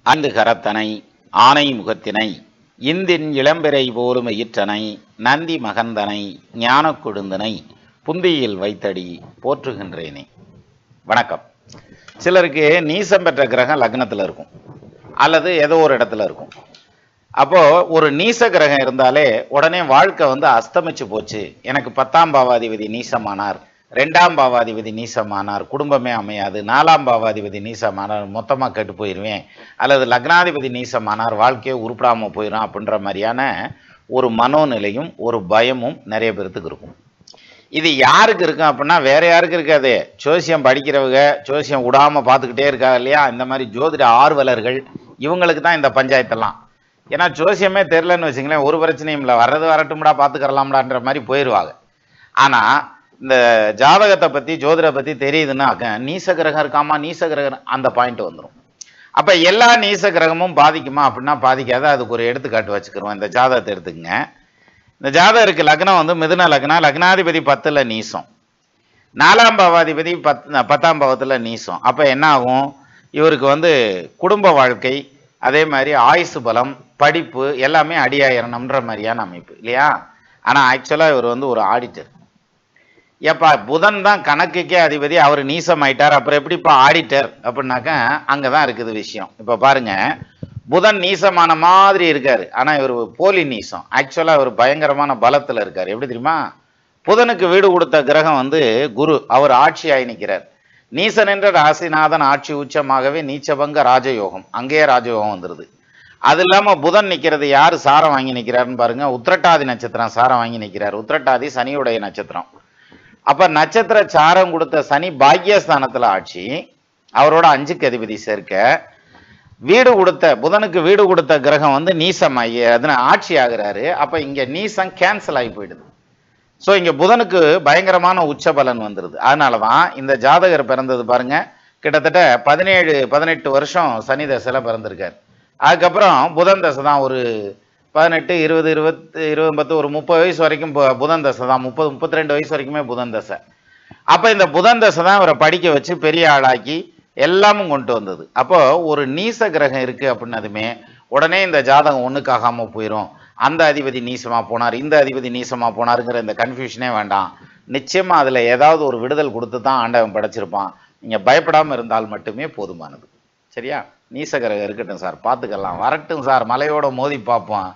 ஐந்து கரத்தனை ஆனை முகத்தினை இந்தின் இளம்பிறை போலும் ஈற்றனை நந்தி மகந்தனை ஞான கொழுந்தனை புந்தியில் வைத்தடி போற்றுகின்றேனே. வணக்கம். சிலருக்கு நீசம் பெற்ற கிரகம் லக்னத்தில் இருக்கும் அல்லது ஏதோ ஒரு இடத்துல இருக்கும். அப்போ ஒரு நீச கிரகம் இருந்தாலே உடனே வாழ்க்கை அஸ்தமிச்சு போச்சு, எனக்கு 10ஆம் பாவாதிபதி நீசமானார், 2ஆம் பாவாதிபதி நீசமானார், குடும்பமே அமையாது, 4ஆம் பாவாதிபதி நீசமானார், மொத்தமாக கெட்டு போயிடுவேன், அல்லது லக்னாதிபதி நீசமானார், வாழ்க்கையே உருப்படாமல் போயிடும் அப்படின்ற மாதிரியான ஒரு மனோநிலையும் ஒரு பயமும் நிறைய பேர்த்துக்கு இருக்கும். இது யாருக்கு இருக்கும் அப்படின்னா வேற யாருக்கு இருக்காது, ஜோசியம் படிக்கிறவங்க, ஜோசியம் விடாமல் பார்த்துக்கிட்டே இருக்காங்க இல்லையா, இந்த மாதிரி ஜோதிட ஆர்வலர்கள், இவங்களுக்கு தான் இந்த பஞ்சாயத்தெல்லாம். ஏன்னா ஜோசியமே தெரிலன்னு வச்சுங்களேன், ஒரு பிரச்சனையும் இல்லை, வர்றது வரட்டும்டா பார்த்துக்கறலாம்டான்ற மாதிரி போயிடுவாங்க. ஆனால் இந்த ஜாதகத்தை பற்றி ஜோதிடத்தை பற்றி தெரியுதுன்னா நீச கிரகம் இருக்காமா, நீச கிரகம் அந்த பாயிண்ட் வந்துடும். அப்போ எல்லா நீச கிரகமும் பாதிக்குமா அப்படின்னா பாதிக்காத. அதுக்கு ஒரு எடுத்துக்காட்டு வச்சுக்கிறோம். இந்த ஜாதகத்தை எடுத்துக்கங்க. இந்த ஜாதகருக்கு லக்னம் மிதுன லக்னம், லக்னாதிபதி 10ல் நீசம், 4ஆம் பாவாதிபதி 10ஆம் பாவத்தில் நீசம். அப்போ என்ன ஆகும், இவருக்கு குடும்ப வாழ்க்கை, அதே மாதிரி ஆயுசு பலம், படிப்பு எல்லாமே அடியாயிரணும்ன்ற மாதிரியான அமைப்பு இல்லையா. ஆனால் ஆக்சுவலாக இவர் ஒரு ஆடிட்டர். எப்பா புதன் தான் கணக்குக்கே அதிபதி, அவர் நீசம் ஆயிட்டார், அப்புறம் எப்படிப்பா ஆடிட்டர் அப்படின்னாக்கா அங்கே தான் இருக்குது விஷயம். இப்போ பாருங்க, புதன் நீசமான மாதிரி இருக்காரு, ஆனால் இவர் போலி நீசம். ஆக்சுவலாக இவர் பயங்கரமான பலத்தில் இருக்கார். எப்படி தெரியுமா, புதனுக்கு வீடு கொடுத்த கிரகம் குரு, அவர் ஆட்சி ஆகி நிற்கிறார். நீசன் என்ற ராசிநாதன் ஆட்சி உச்சமாகவே நீச்சபங்க ராஜயோகம், அங்கேயே ராஜயோகம் வந்துடுது. அது இல்லாமல் புதன் நிற்கிறது யார் சாரம் வாங்கி நிற்கிறாருன்னு பாருங்க, உத்திரட்டாதி நட்சத்திரம் சாரம் வாங்கி நிற்கிறார். உத்திரட்டாதி சனியுடைய நட்சத்திரம். அப்ப நட்சத்திர சாரம் கொடுத்த சனி பாக்கியஸ்தானத்துல ஆட்சி, அவரோட 5க்கு அதிபதி சேர்க்க, வீடு கொடுத்த புதனுக்கு வீடு கொடுத்த கிரகம் நீசமாகி அதனால ஆட்சி ஆகிறாரு. அப்ப இங்க நீசம் கேன்சல் ஆகி போயிடுது. ஸோ இங்க புதனுக்கு பயங்கரமான உச்ச பலன் வந்துடுது. அதனாலதான் இந்த ஜாதகர் பிறந்தது பாருங்க, கிட்டத்தட்ட 17-18 வருஷம் சனி தசையில பிறந்திருக்காரு. அதுக்கப்புறம் புதன் தசை தான் ஒரு 18, 20, 20, ஒரு 30 வயசு வரைக்கும் புதன் தசை தான், 30-32 வயசு வரைக்குமே புதன் தசை. அப்போ இந்த புதன் தசை தான் இவரை படிக்க வச்சு பெரிய ஆளாக்கி எல்லாமும் கொண்டு வந்தது. அப்போ ஒரு நீச கிரகம் இருக்கு அப்படின்னதுமே உடனே இந்த ஜாதகம் ஒன்றுக்காகாம போயிடும். அந்த அதிபதி நீசமா போனார், இந்த அதிபதி நீசமா போனாருங்கிற இந்த கன்ஃபியூஷனே வேண்டாம். நிச்சயமா அதுல ஏதாவது ஒரு விடுதல் கொடுத்து தான் ஆண்டவன் படைச்சிருப்பான். நீங்க பயப்படாம இருந்தால் மட்டுமே போதுமானது. சரியா? நீச கிரகம் இருக்கட்டும் சார், பார்த்துக்கலாம், வரட்டும் சார், மலையோட மோதி பார்ப்போம்,